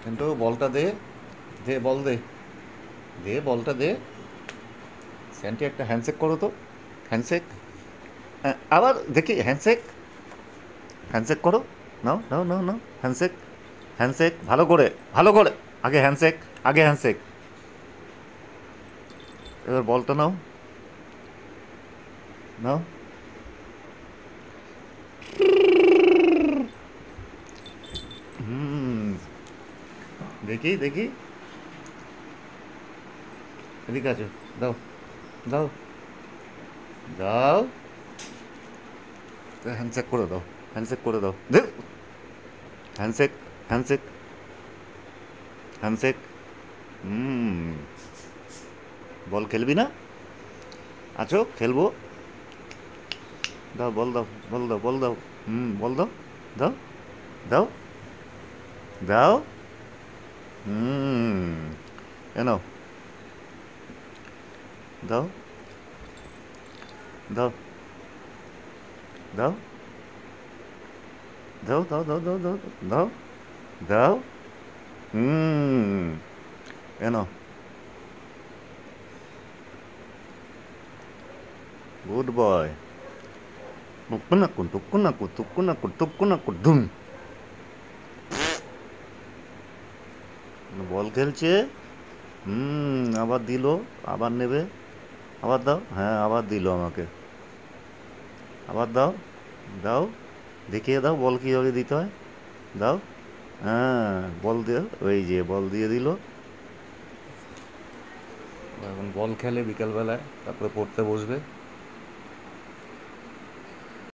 কিন্তু বলটা দে, দে বল দে, দে বলটা দে। স্যান্টি একটা হ্যান্ডশেক করো তো, হ্যান্ডশেক। আবার দেখি হ্যান্ডশেক, হ্যান্ডশেক করো। নাও নাও নাও নাও হ্যান্ডশেক, হ্যান্ডশেক ভালো করে, ভালো করে। আগে হ্যান্ডশেক, আগে হ্যান্ডশেক। এবার বলটা নাও, নাও। হুম, দেখি দেখি, এদিকে আছো, দাও, দাও, দাও। হ্যান্ডশেক করে দাও, হ্যান্ডশেক করে দাও, দে। Handshake, handshake, handshake. হুম, বল খেলবি না? আছো, খেলবো। দাও বল, দাও বল, দাও বল, দাও। হুম, বল দাও, দাও, দাও, দাও। হুম, এনো, দাও, দাও, দাও, দাও, দাও, দাও, দাও, দাও, দাও, দাও। হুম, এনো, গুড বয়। টুকুনাকু টুকুনাকু টুকুনাকু টুকুনাকু ধুম। বল খেলছে। হুম, আবার দিল, আবার নেবে, আবার দাও, হ্যাঁ আবার দিল আমাকে, আবার দাও, দাও, দেখিয়ে দাও বল কীভাবে দিতে হয়, দাও। হ্যাঁ, বল দিয়ে, ওই যে বল দিয়ে দিল। এখন বল খেলে বিকালবেলায়, তারপরে পড়তে বসবে।